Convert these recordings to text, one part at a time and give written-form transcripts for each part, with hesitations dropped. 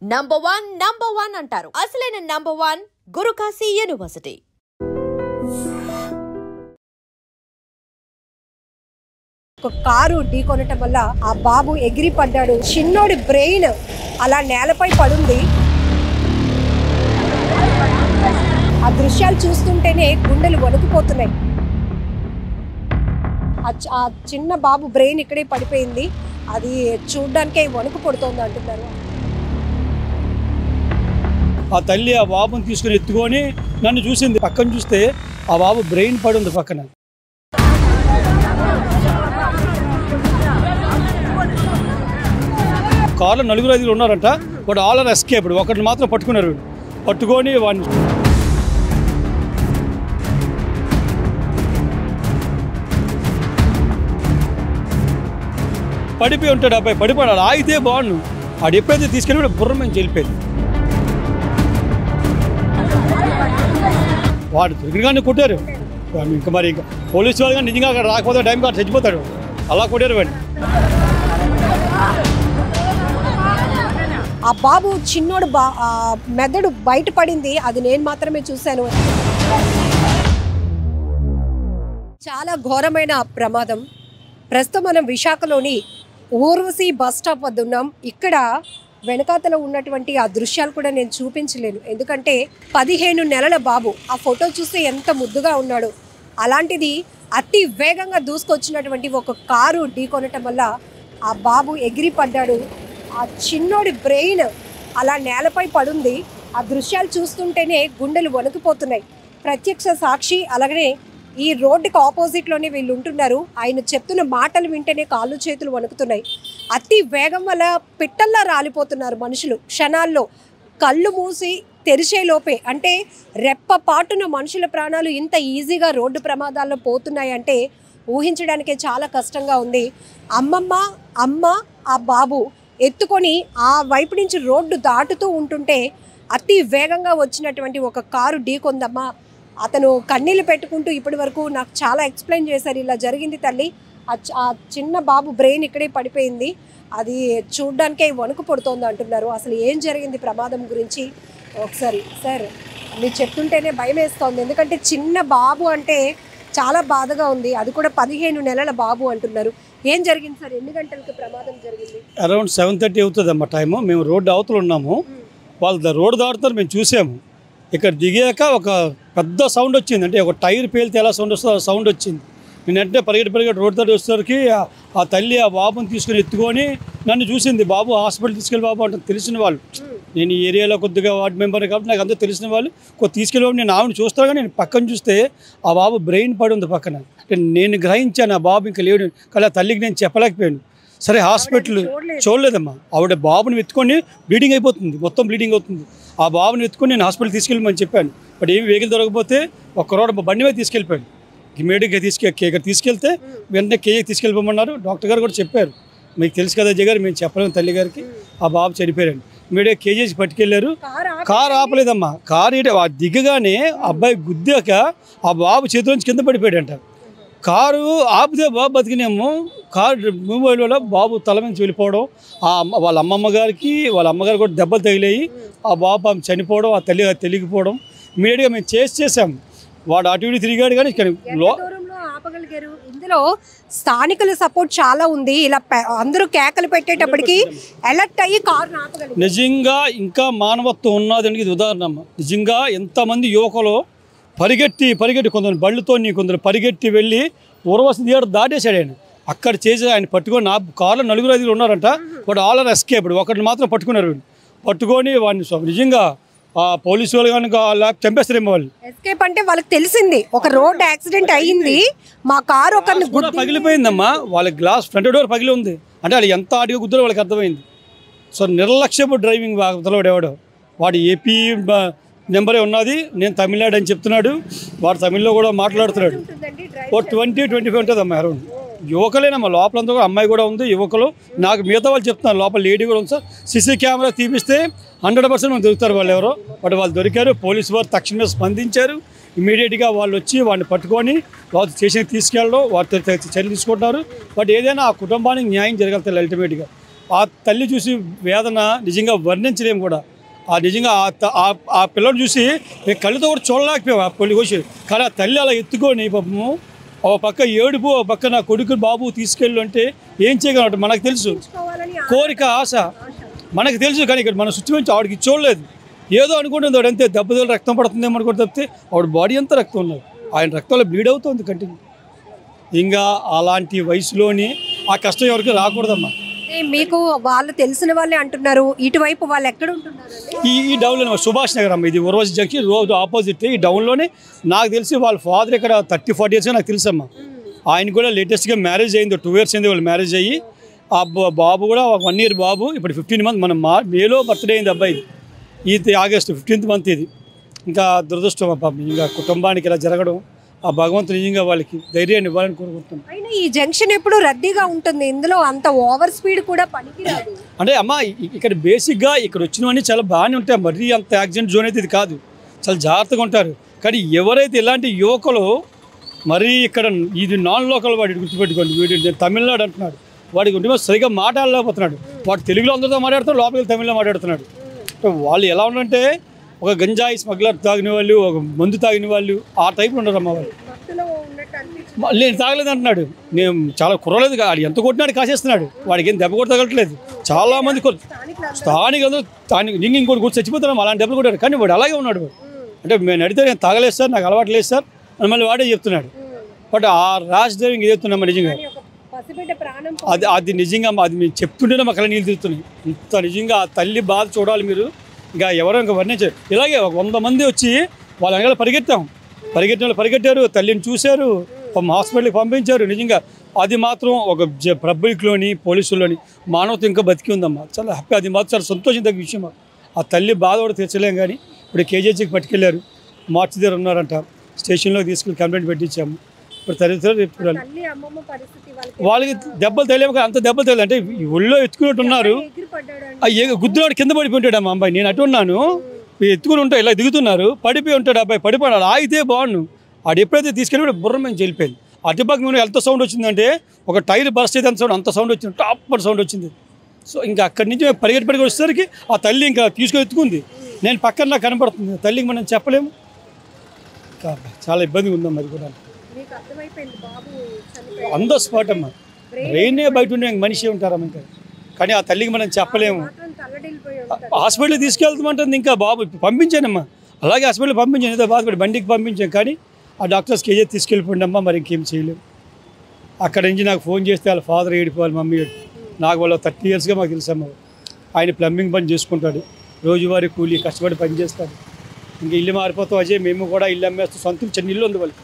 Number one అంటారు. అసలైన number one Guru Kashi university. ఒక కారు ఢీకొనటం వల్ల ఆ బాబు ఎగిరి పడ్డాడు. చిన్నోడి బ్రెయిన్ అలా నేలపై పడుంది. ఆ దృశ్యాలు చూస్తుంటేనే గుండెలు వణికిపోతున్నాయి. ఆ చిన్న బాబు బ్రెయిన్ ఇక్కడే పడిపోయింది. అది చూడ్డానికే వణుకు పడుతోంది అంటున్నారు. ఆ తల్లి ఆ బాబుని తీసుకుని ఎత్తుకొని నన్ను చూసింది. పక్కన చూస్తే ఆ బాబు బ్రెయిన్ పడి ఉంది పక్కన. కార్లో 4-5 ఉన్నారంట. వాడు ఆల్ ఎస్కేప్డ్. ఒకరిని మాత్రం పట్టుకున్నారు. పట్టుకొని వాడిని పడిపోయి ఉంటాడు. అబ్బాయి పడిపోయాడు. ఆగితే బాగుండు. వాడు ఎప్పుడైతే తీసుకెళ్ళి బుర్ర మేము చెల్లిపోయింది. వాడు దొరికినగానే కొట్టారు. ఇంకా మరి ఇంకా పోలీసు వాళ్ళు కానీ నిజంగా అక్కడ రాకపోతే టైం కాదు చచ్చిపోతాడు. అలా కొట్టారు వాడిని. ఆ బాబు చిన్నోడు మెదడు బయటపడింది. అది నేను మాత్రమే చూశాను. చాలా ఘోరమైన ప్రమాదం. ప్రస్తుతం మనం విశాఖలోని ఊర్వశి బస్ స్టాప్ వద్ద ఉన్నాం. ఇక్కడ వెనకాతలో ఉన్నటువంటి ఆ దృశ్యాలు కూడా నేను చూపించలేను. ఎందుకంటే 15 నెలల బాబు. ఆ ఫోటో చూస్తే ఎంత ముద్దుగా ఉన్నాడు. అలాంటిది అతి వేగంగా దూసుకొచ్చినటువంటి ఒక కారు ఢీకొనటం వల్ల ఆ బాబు ఎగిరి పడ్డాడు. ఆ చిన్నోడి బ్రెయిన్ అలా నేలపై పడుంది. ఆ దృశ్యాలు చూస్తుంటేనే గుండెలు వణికిపోతున్నాయి. ప్రత్యక్ష సాక్షి. అలాగనే ఈ రోడ్డుకి ఆపోజిట్లోనే వీళ్ళు ఉంటున్నారు. ఆయన చెప్తున్న మాటలు వింటేనే కాళ్ళు చేతులు వణుకుతున్నాయి. అతి వేగం వల్ల పిట్టల్లా రాలిపోతున్నారు మనుషులు. క్షణాల్లో కళ్ళు మూసి తెరిచేలోపే, అంటే రెప్పపాటున మనుషుల ప్రాణాలు ఇంత ఈజీగా రోడ్డు ప్రమాదాల్లో పోతున్నాయంటే ఊహించడానికే చాలా కష్టంగా ఉంది. అమ్మ ఆ బాబు ఎత్తుకొని ఆ వైపు నుంచి రోడ్డు దాటుతూ ఉంటుంటే అతి వేగంగా వచ్చినటువంటి ఒక కారు ఢీకొందమ్మా. అతను కన్నీళ్ళు పెట్టుకుంటూ ఇప్పటి వరకు నాకు చాలా ఎక్స్ప్లెయిన్ చేశారు. ఇలా జరిగింది తల్లి. ఆ చిన్న బాబు బ్రెయిన్ ఇక్కడే పడిపోయింది. అది చూడ్డానికే వణుకు పడుతోంది అంటున్నారు. అసలు ఏం జరిగింది ప్రమాదం గురించి ఒకసారి సార్ మీరు చెప్తుంటేనే భయం వేస్తోంది. ఎందుకంటే చిన్న బాబు అంటే చాలా బాధగా ఉంది. అది కూడా 15 నెలల బాబు అంటున్నారు. ఏం జరిగింది సార్? ఎన్ని గంటలకు ప్రమాదం జరిగింది? అరౌండ్ 7:30 అవుతుంది అమ్మ టైము. మేము రోడ్డు అవతల ఉన్నాము. వాళ్ళు రోడ్డు దాటుతారు. మేము చూసాము. ఇక్కడ దిగాక ఒక పెద్ద సౌండ్ వచ్చింది. అంటే ఒక టైర్ పేలితే ఎలా సౌండ్ వస్తుందో ఆ సౌండ్ వచ్చింది. నేను వెంటనే పరిగెట్టి రోడ్డు దాటి వచ్చేసరికి ఆ తల్లి ఆ బాబుని తీసుకుని ఎత్తుకొని నన్ను చూసింది. బాబు హాస్పిటల్ తీసుకెళ్ళి బాబు అంటే తెలిసిన వాళ్ళు. నేను ఈ ఏరియాలో కొద్దిగా వార్డు మెంబర్ కాబట్టి నాకు అంతా తెలిసిన వాళ్ళు తీసుకెళ్ళి బాబు. నేను ఆవిడ చూస్తాను కానీ నేను పక్కన చూస్తే ఆ బాబు బ్రెయిన్ పడి ఉంది పక్కన. నేను గ్రహించాను ఆ బాబు ఇంకా లేడు. కానీ ఆ తల్లికి నేను చెప్పలేకపోయాను. సరే హాస్పిటల్ చూడలేదమ్మా. ఆవిడ బాబుని ఎత్తుకొని బ్లీడింగ్ అయిపోతుంది. మొత్తం బ్లీడింగ్ అవుతుంది. ఆ బాబుని ఎత్తుకొని నేను హాస్పిటల్ తీసుకెళ్ళమని చెప్పాను. బట్ ఏమి వెహికల్ దొరకకపోతే ఒక్క రోడ్ బండి మీద తీసుకెళ్ళిపోయాడు. ఇమీడియట్గా తీసుకెళ్తే వెంటనే కేజీకి తీసుకెళ్ళిపోమన్నారు. డాక్టర్ గారు కూడా చెప్పారు. మీకు తెలుసు కదా అజయ్ గారు, మేము చెప్పలేము తల్లి గారికి. ఆ బాబు చనిపోయాడు. ఇమీడియట్గా కేజీకి పట్టుకెళ్ళారు. కారు ఆపలేదమ్మా. కారు దిగగానే అబ్బాయి గుద్దాక ఆ బాబు చేతిలోంచి కింద పడిపోయాడంట. కారు ఆపితే బాబు బతికినేమో. కారు మూవ్ అయ్యే వల్ల బాబు తల నుంచి వెళ్ళిపోవడం, వాళ్ళ అమ్మగారు కూడా దెబ్బలు తగిలాయి. ఆ బాబు చనిపోవడం, ఆ తల్లి తెలియకపోవడం. ఇమీడియట్గా మేము చేసాం. వాడు అటు ఇటు తిరిగాడు కానీ ఆపగలిగారు. ఇందులో స్థానికుల సపోర్ట్ చాలా ఉంది. ఇలా అందరూ కేకలు పెట్టేటప్పటికి అలర్ట్ అయ్యి కారు ఆపగలిగారు. నిజంగా ఇంకా మానవత్వం ఉన్నదానికి ఇది ఉదాహరణ అమ్మ. నిజంగా ఎంతమంది యువకులు పరిగెట్టి కొందరు బళ్ళుతోని కొందరు పరిగెట్టి వెళ్ళి ఊర్వశి థియేటర్ దాటేశాడు ఆయన. అక్కడ చేసి ఆయన పట్టుకొని నా కార్లో 4-5 ఉన్నారంట. వాడు ఆల్ ఎస్కేప్డ్. ఒకరిని మాత్రం పట్టుకున్నారు. పట్టుకొని వాడిని నిజంగా పోలీసు వాళ్ళు కనుక చంపేస్తారేమో. వాళ్ళు ఎస్కేప్ అంటే వాళ్ళకి తెలిసింది ఒక రోడ్ యాక్సిడెంట్ అయ్యింది, మా కారు ఒకరిని పగిలిపోయిందమ్మా. వాళ్ళ గ్లాస్ ఫ్రంట్ డోర్ పగిలి ఉంది. అంటే వాళ్ళు ఎంత ఆడిగా గుద్దులో వాళ్ళకి అర్థమైంది. సో నిర్లక్ష్యపు డ్రైవింగ్ ఎవడో వాడు ఏపీ నెంబరే ఉన్నది. నేను తమిళనాడు అని చెప్తున్నాడు. వాడు తమిళ్లో కూడా మాట్లాడుతున్నాడు. 20-25 ఉంటుంది అమ్మాయి అరౌండ్. యువకులేనమ్మా. లోపలంతా కూడా అమ్మాయి కూడా ఉంది, యువకులు. నాకు మిగతా వాళ్ళు చెప్తున్నారు లోపల లేడీ కూడా ఉంది సార్. సీసీ కెమెరా తీపిస్తే 100% మనకు దొరుకుతారు వాళ్ళు ఎవరో. బట్ వాళ్ళు దొరికారు. పోలీసు వారు తక్షణమే స్పందించారు. ఇమీడియట్గా వాళ్ళు వచ్చి వాడిని పట్టుకొని వాళ్ళు స్టేషన్కి తీసుకెళ్ళడం, వారితో చర్యలు తీసుకుంటున్నారు. బట్ ఏదైనా ఆ కుటుంబానికి న్యాయం జరగలుగుతారు అల్టిమేట్గా. ఆ తల్లి చూసి వేదన నిజంగా వర్ణించలేము కూడా. ఆ నిజంగా ఆ పిల్లని చూసి నేను కళ్ళతో కూడా చూడలేకపోయాం ఆ పొలి కోసి. కానీ ఆ తల్లి అలా ఎత్తుకొని పాపము ఒక పక్క ఏడుపు, ఒక పక్క నా కొడుకు బాబు తీసుకెళ్ళు అంటే ఏం చేయగలరు? మనకు తెలుసు కోరిక, ఆశ మనకు తెలుసు. కానీ ఇక్కడ మన సిచ్యువేషన్ ఆవిడకి చూడలేదు, ఏదో అనుకుంటుంది వాడు, అంతే దెబ్బతో రక్తం పడుతుందేమో అనుకుంటే తప్పితే ఆవిడ బాడీ అంతా రక్తం ఉన్నది, ఆయన రక్తంలో బ్లీడ్ అవుతుంది కంటిన్యూ. ఇంకా అలాంటి వయసులోని ఆ కష్టం ఎవరికి రాకూడదమ్మా. మీకు వాళ్ళు తెలిసిన వాళ్ళే అంటున్నారు, ఇటువైపు వాళ్ళు ఎక్కడ ఉంటున్నారు? ఈ డౌన్లో సుభాష్ నగర్ అమ్మ, ఇది ఉర్వశి జంక్షన్ రోడ్ ఆపోజిట్. ఈ డౌన్లోనే నాకు తెలిసి వాళ్ళ ఫాదర్ ఇక్కడ 30-40 ఇయర్స్గా నాకు తెలుసమ్మా. ఆయన కూడా లేటెస్ట్గా మ్యారేజ్ అయింది, 2 years అయింది వాళ్ళు మ్యారేజ్ అయ్యి. ఆ బాబు కూడా 1 year బాబు, ఇప్పుడు 15 months. మన మేలో బర్త్డే అయింది అబ్బాయిది, ఇది August 15th month. ఇది ఇంకా దురదృష్టం పాపం, ఇంకా కుటుంబానికి ఇలా జరగడం. ఆ భగవంతుడు నిజంగా వాళ్ళకి ధైర్యాన్ని ఇవ్వాలని కోరుకుంటున్నాను. అయినా ఈ జంక్షన్ ఎప్పుడు రద్దీగా ఉంటుంది, ఇందులో అంత ఓవర్ స్పీడ్ కూడా పనికిరాదు. అంటే అమ్మ ఇక్కడ బేసిక్గా ఇక్కడ వచ్చినవన్నీ చాలా బాగానే ఉంటాయి, మరీ అంత యాక్సిడెంట్ జోన్ అయితే ఇది కాదు, చాలా జాగ్రత్తగా ఉంటారు. కానీ ఎవరైతే ఇలాంటి యువకులు మరీ ఇక్కడ ఇది నాన్ లోకల్ వాడి గుర్తుపెట్టుకోండి, వీడు తమిళనాడు అంటున్నాడు, వాడికి ఉంటే సరిగ్గా మాట్లాడలేకపోతున్నాడు. వాడు తెలుగులో అందరితో మాట్లాడుతున్నాడు, లోపలికి తమిళ్లో మాట్లాడుతున్నాడు. వాళ్ళు ఎలా ఉన్నారంటే ఒక గంజాయి స్మగ్లర్ తాగిన వాళ్ళు, ఒక మందు తాగిన వాళ్ళు, ఆ టైప్లో ఉన్నారమ్మ వాళ్ళు. నేను తాగలేదు అంటున్నాడు, నేను చాలా కుర్రలేదు, వాడు ఎంత కొట్టినాడు కాసేస్తున్నాడు, వాడికి ఏం దెబ్బ కూడా తగలట్లేదు. చాలా మంది స్థానిక ఇంకోటి కూడా చచ్చిపోతున్నాం అలాంటి దెబ్బలు కొట్టాడు. కానీ వాడు అలాగే ఉన్నాడు. అంటే నేను అడిగితే నేను తాగలేదు సార్, నాకు అలవాటు లేదు సార్ అని మళ్ళీ వాడే చెప్తున్నాడు. బట్ ఆ ర్యాష్ డ్రైవింగ్ చెప్తున్నాం నిజంగా, అది నిజంగా అది మేము చెప్తుంటేనే మాకు అలా నీళ్ళు తిరుగుతున్నాయి. ఇంత నిజంగా ఆ తల్లి బాధ చూడాలి మీరు, ఇంకా ఎవరో ఇంకా వర్ణించారు. ఇలాగే ఒక 100 మంది వచ్చి వాళ్ళ వెనకాల పరిగెట్టారు, తల్లిని చూశారు, హాస్పిటల్కి పంపించారు. నిజంగా అది మాత్రం ఒక పబ్లిక్లోని పోలీసుల్లోని మానవత ఇంకా బతికి ఉందమ్మా, చాలా హ్యాపీ. అది మాత్రం చాలా సంతోషం తగ్గ విషయం. ఆ తల్లి బాధ కూడా తీర్చలేం. కానీ ఇప్పుడు కేజీహెచ్కి పట్టుకెళ్ళారు, మార్చి దగ్గర ఉన్నారంట, స్టేషన్లో తీసుకెళ్ళి కంప్లైంట్ పెట్టించాము. ఇప్పుడు తల్లి వాళ్ళకి దెబ్బలు తెలియక అంత దెబ్బలు తెలియదు, అంటే ఒళ్ళో ఎత్తుకున్నట్టు ఉన్నారు. గుద్దులాడు కింద పడిపోయింటాడు అమ్మ అబ్బాయి, నేను అటు ఉన్నాను, ఎత్తుకుని ఉంటా ఇలా దిగుతున్నారు, పడిపోయి ఉంటాడు అబ్బాయి, పడిపోయాడు. ఆగితే బాగుండు, ఆడు ఎప్పుడైతే తీసుకెళ్ళి బుర్ర మేము వెళ్ళిపోయింది. అటుపక్క మేము ఎంత సౌండ్ వచ్చిందంటే ఒక టైర్ బర్స్ట్ అయితే అంత సౌండ్ వచ్చింది, టాప్ సౌండ్ వచ్చింది. సో ఇంకా అక్కడి నుంచి పరిగెట్టి వచ్చేసరికి ఆ తల్లి ఇంకా తీసుకొని ఎత్తుకుంది. నేను పక్కన నాకు కనపడుతుంది, తల్లికి మనం చెప్పలేము. చాలా ఇబ్బందిగా ఉందమ్మా అది కూడా. ఆన్ ద స్పాట్ అమ్మా, బ్రెయినే బయట ఉండే మనిషి ఉంటారమ్మ ఇంకా. కానీ ఆ తల్లికి మనం చెప్పలేము. హాస్పిటల్కి తీసుకెళ్తామంటుంది, ఇంకా బాబు పంపించానమ్మా, అలాగే హాస్పిటల్కి పంపించాను, ఏదో బాధపడి బండికి పంపించాను. కానీ ఆ డాక్టర్స్ కేజీ తీసుకెళ్ళిపోయిందమ్మా, మరి ఇంకేం చేయలేము. అక్కడి నుంచి నాకు ఫోన్ చేస్తే వాళ్ళ ఫాదర్ ఏడిపోవాలి, మమ్మీ నాకు వాళ్ళు 30 yearsగా మాకు తెలుసమ్మా. ఆయన ప్లంబింగ్ పని చేసుకుంటాడు, రోజువారీ కూలీ కష్టపడి పని చేస్తాడు. ఇంకా ఇల్లు మారిపోతాం అజయ్, మేము కూడా ఇల్లు అమ్మేస్తూ సొంత చిన్న ఇల్లు ఉంది వాళ్ళకి,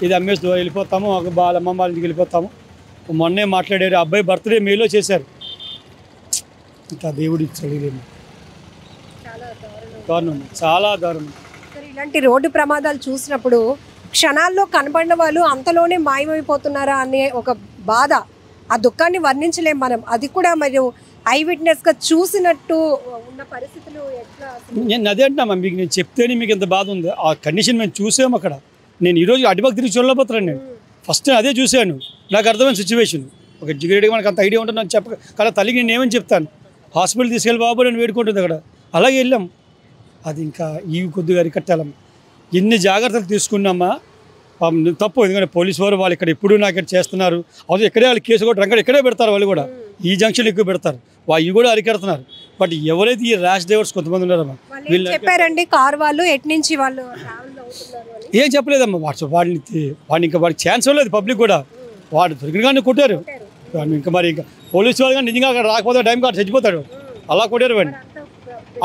ఇది అమ్మేస్తూ వెళ్ళిపోతాము, వాళ్ళ అమ్మమ్మ వాళ్ళ ఇంటికి వెళ్ళిపోతాము. మొన్నే మాట్లాడారు, అబ్బాయి బర్త్డే మేలో చేశారు, ఇంకా దేవుడు ఇచ్చలేము. దారుణం, చాలా దారుణం. ఇలాంటి రోడ్డు ప్రమాదాలు చూసినప్పుడు క్షణాల్లో కనబడిన వాళ్ళు అంతలోనే మాయమైపోతున్నారా అనే ఒక బాధ, ఆ దుఃఖాన్ని వర్ణించలేం మనం. అది కూడా మరియు ఐ విట్నెస్గా చూసినట్టు ఉన్న పరిస్థితులు ఎట్లా? నేను అదే అంటున్నా మీకు, నేను చెప్తేనే మీకు ఎంత బాధ ఉంది. ఆ కండిషన్ మేము చూసాము అక్కడ. నేను ఈరోజు అటుపక్క తిరిగి చూడలేకపోతున్నాను. నేను ఫస్ట్ అదే చూశాను, నాకు అర్థమైన సిచ్యువేషన్. ఒక జిగిరెడ్డిగా మనకు అంత ఐడియా ఉంటుంది నాకు చెప్పక, కానీ తల్లికి నేను ఏమని చెప్తాను, హాస్పిటల్ తీసుకెళ్ళి బాబు నేను వేడుకుంటుంది అక్కడ. అలాగే వెళ్ళాం. అది ఇంకా ఈ కొద్దిగా అరికట్టాలమ్మా. ఎన్ని జాగ్రత్తలు తీసుకున్నామా తప్పు. ఎందుకంటే పోలీసు వారు వాళ్ళు ఇక్కడ ఎప్పుడు నాకు ఇక్కడ చేస్తున్నారు, అది ఇక్కడే వాళ్ళు కేసు కూడా రంగడు ఇక్కడే పెడతారు, వాళ్ళు కూడా ఈ జంక్షన్ ఎక్కువ పెడతారు, వాళ్ళు కూడా అరికెడుతున్నారు. బట్ ఎవరైతే ఈ ర్యాష్ డ్రైవర్స్ కొంతమంది ఉన్నారమ్మా, వీళ్ళు చెప్పారండి కార్ వాళ్ళు ఎటు నుంచి వాళ్ళు ఏం చెప్పలేదమ్మా. వాడిని ఇంకా వాడికి ఛాన్స్ లేదు, పబ్లిక్ కూడా వాడు దొరికిన కానీ కొట్టారు. ఇంకా మరి ఇంకా పోలీసు వాళ్ళు కానీ నిజంగా అక్కడ రాకపోతే టైం కాదు చచ్చిపోతాడు, అలా కొట్టారు వాడిని.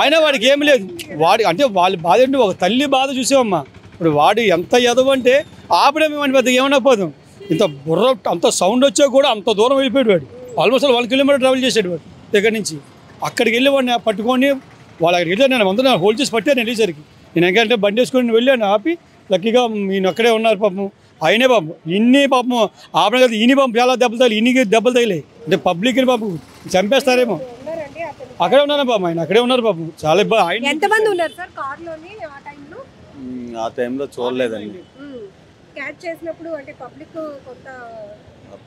అయినా వాడికి ఏం లేదు, వాడి అంటే వాళ్ళ బాధ ఏంటి, ఒక తల్లి బాధ చూసామమ్మా. ఇప్పుడు వాడు ఎంత ఎదవ అంటే ఆపడే మేము పెద్దగా ఏమన్నా పోదాం, ఇంత బుర్ర అంత సౌండ్ వచ్చా కూడా అంత దూరం వెళ్ళిపోయాడు వాడు. ఆల్మోస్ట్ 1 kilometer ట్రావెల్ చేసాడు వాడు దగ్గర నుంచి. అక్కడికి వెళ్ళి వాడిని పట్టుకొని వాళ్ళ అక్కడికి వెళ్ళాను, నేను అందరూ హోల్డ్ చేసి పట్టాను వెళ్ళేసరికి. నేను ఎందుకంటే బండి వేసుకొని వెళ్ళాను, ఆపి లక్కీగా నేను అక్కడే ఉన్నారు పాపం. అయినే పాపం ఇన్ని పాపం ఆపడం కదా, ఈయన పాపం చాలా దెబ్బలు తగిలి, ఇన్ని దెబ్బలు తగిలాయి. అంటే పబ్లిక్ని పాపం చంపేస్తారేమో. అక్కడే ఉన్నాను పాపం, ఆయన అక్కడే ఉన్నారు పాపం, చాలా ఇబ్బంది. ఎంతమంది ఉన్నారు సార్ కార్లోని ఆ టైంలో? ఆ టైంలో చూడలేదండి. క్యాచ్ చేసినప్పుడు అంటే పబ్లిక్ కొంత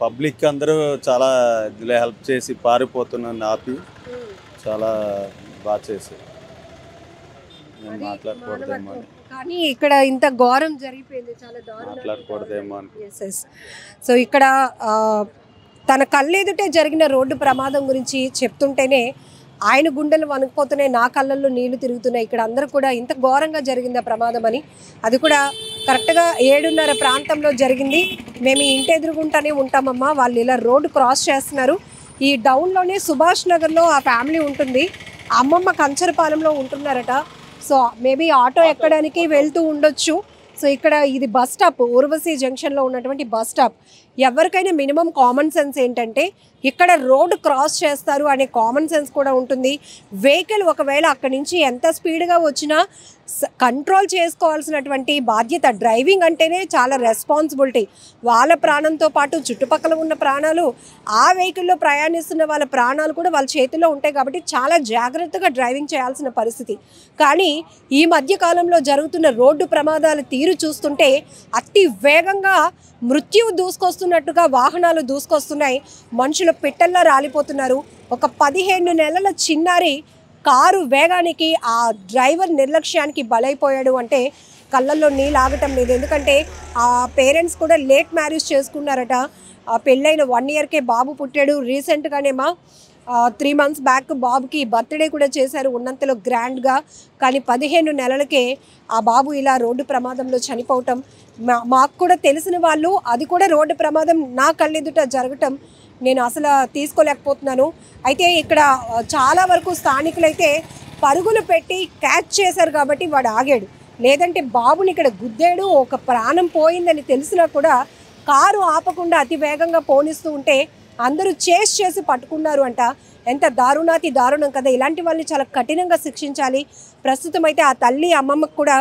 పబ్లిక్ అందరూ చాలా ఇదిలో హెల్ప్ చేసి పారిపోతున్నాను ఆపి చాలా బాగా చేశారు. నేను మాట్లాడకూడదేమో అని కానీ ఇక్కడ ఇంత ఘోరం జరిగిపోయింది, చాలా మాట్లాడకూడదేమో అని. సో ఇక్కడ తన కళ్ళెదుటే జరిగిన రోడ్డు ప్రమాదం గురించి చెప్తుంటేనే ఆయన గుండెలు వణుకుపోతున్నాయి, నా కళ్ళల్లో నీళ్లు తిరుగుతున్నాయి. ఇక్కడ అందరూ కూడా ఇంత ఘోరంగా జరిగిందా ప్రమాదం అని. అది కూడా కరెక్ట్గా 7:30 ప్రాంతంలో జరిగింది. మేము ఈ ఇంటి ఎదురుగుంటానే ఉంటామమ్మా, వాళ్ళు ఇలా రోడ్డు క్రాస్ చేస్తున్నారు. ఈ డౌన్లోనే సుభాష్ నగర్లో ఆ ఫ్యామిలీ ఉంటుంది, అమ్మమ్మ కంచరపాలెంలో ఉంటున్నారట. సో మేబీ ఆటో ఎక్కడానికి వెళ్తూ ఉండొచ్చు. సో ఇక్కడ ఇది బస్ స్టాప్, ఊర్వశి జంక్షన్లో ఉన్నటువంటి బస్ స్టాప్. ఎవరికైనా మినిమం కామన్ సెన్స్ ఏంటంటే ఇక్కడ రోడ్డు క్రాస్ చేస్తారు అనే కామన్ సెన్స్ కూడా ఉంటుంది. వెహికల్ ఒకవేళ అక్కడి నుంచి ఎంత స్పీడ్గా వచ్చినా కంట్రోల్ చేసుకోవాల్సినటువంటి బాధ్యత, డ్రైవింగ్ అంటేనే చాలా రెస్పాన్సిబిలిటీ. వాళ్ళ ప్రాణంతో పాటు చుట్టుపక్కల ఉన్న ప్రాణాలు, ఆ వెహికల్లో ప్రయాణిస్తున్న వాళ్ళ ప్రాణాలు కూడా వాళ్ళ చేతిలో ఉంటాయి. కాబట్టి చాలా జాగ్రత్తగా డ్రైవింగ్ చేయాల్సిన పరిస్థితి. కానీ ఈ మధ్య కాలంలో జరుగుతున్న రోడ్డు ప్రమాదాల తీరు చూస్తుంటే అతి వేగంగా మృత్యువు దూసుకొస్తున్నట్టుగా వాహనాలు దూసుకొస్తున్నాయి, మనుషులు పిట్టల్లో రాలిపోతున్నారు. ఒక 15 నెలల చిన్నారి కారు వేగానికి ఆ డ్రైవర్ నిర్లక్ష్యానికి బలైపోయాడు అంటే కళ్ళల్లో నీళ్ళు ఆగటం లేదు. ఎందుకంటే ఆ పేరెంట్స్ కూడా లేట్ మ్యారేజ్ చేసుకున్నారట. ఆ పెళ్ళైన 1 ఇయర్కే బాబు పుట్టాడు. రీసెంట్గానేమా 3 మంత్స్ బ్యాక్ బాబుకి బర్త్డే కూడా చేశారు ఉన్నంతలో గ్రాండ్గా. కానీ 15 నెలలకే ఆ బాబు ఇలా రోడ్డు ప్రమాదంలో చనిపోవటం, మాకు కూడా తెలిసిన వాళ్ళు అది కూడా రోడ్డు ప్రమాదం నా కళ్ళెదుట జరగటం నేను అసలు తీసుకోలేకపోతున్నాను. అయితే ఇక్కడ చాలా వరకు స్థానికులైతే పరుగులు పెట్టి క్యాచ్ చేశారు కాబట్టి వాడు ఆగాడు, లేదంటే బాబుని ఇక్కడ గుద్దాడు, ఒక ప్రాణం పోయిందని తెలిసినా కూడా కారు ఆపకుండా అతి వేగంగా పోనిస్తూ ఉంటే అందరూ చేస్ చేసి పట్టుకున్నారు అంట. ఎంత దారుణాతి దారుణం కదా. ఇలాంటి వాళ్ళని చాలా కఠినంగా శిక్షించాలి. ప్రస్తుతం అయితే ఆ తల్లి అమ్మమ్మకు కూడా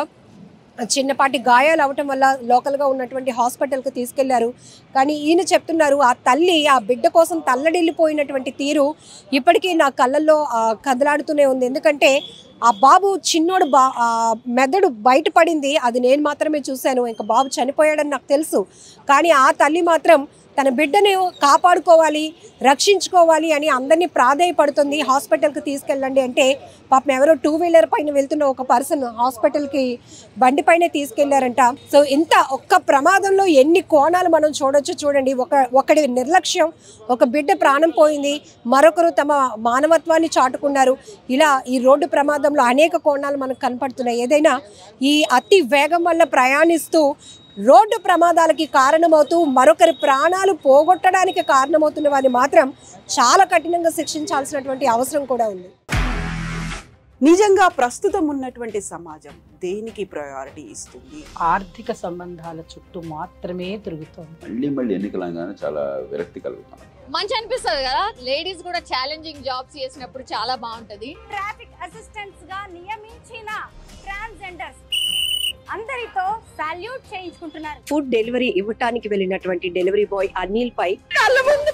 చిన్నపాటి గాయాలు అవటం వల్ల లోకల్గా ఉన్నటువంటి హాస్పిటల్కి తీసుకెళ్లారు. కానీ ఈయన చెప్తున్నారు ఆ తల్లి ఆ బిడ్డ కోసం తల్లడిల్లిపోయినటువంటి తీరు ఇప్పటికీ నా కళ్ళల్లో కదలాడుతూనే ఉంది. ఎందుకంటే ఆ బాబు చిన్నోడు మెదడు బయటపడింది, అది నేను మాత్రమే చూశాను. ఇంకా బాబు చనిపోయాడని నాకు తెలుసు. కానీ ఆ తల్లి మాత్రం తన బిడ్డని కాపాడుకోవాలి, రక్షించుకోవాలి అని అందరినీ ప్రాధేయపడుతుంది. హాస్పిటల్కి తీసుకెళ్ళండి అంటే పాపం ఎవరో 2 వీలర్ పైన వెళ్తున్న ఒక పర్సన్ హాస్పిటల్కి బండి పైన తీసుకెళ్లారంట. సో ఇంత ఒక్క ప్రమాదంలో ఎన్ని కోణాలు మనం చూడొచ్చు చూడండి. ఒకడి నిర్లక్ష్యం, ఒక బిడ్డ ప్రాణం పోయింది, మరొకరు తమ మానవత్వాన్ని చాటుకున్నారు. ఇలా ఈ రోడ్డు ప్రమాదంలో అనేక కోణాలు మనకు కనపడుతున్నాయి. ఏదైనా ఈ అతి వేగం వల్ల ప్రయాణిస్తూ రోడ్డు ప్రమాదాలకి కారణమవుతూ మరొకరి ప్రాణాలు పోగొట్టడానికి కారణమవుతున్న వారిని మాత్రం చాలా కఠినంగా శిక్షించాల్సినటువంటి అవసరం కూడా ఉంది. నిజంగా ప్రస్తుతం ఉన్నటువంటి సమాజం దేనికి ప్రయారిటీ ఇస్తుంది? ఆర్థిక సంబంధాల చుట్టూ మాత్రమే తిరుగుతుంది. మళ్ళీ ఎన్నికలంగానే చాలా విరక్తి కలుగుతాం. మంచి అనిపిస్తుంది కదా, లేడీస్ కూడా ఛాలెంజింగ్ జాబ్స్ చేసినప్పుడు చాలా బాగుంటది. ట్రాఫిక్ అసిస్టెంట్స్ గా నియమించిన ట్రాన్స్జెండర్స్ అందరితో సాల్యూట్ చేయించుకుంటున్నారు. ఫుడ్ డెలివరీ ఇవ్వటానికి వెళ్ళినటువంటి డెలివరీ బాయ్ అనిల్ పై కళ్ళ ముందు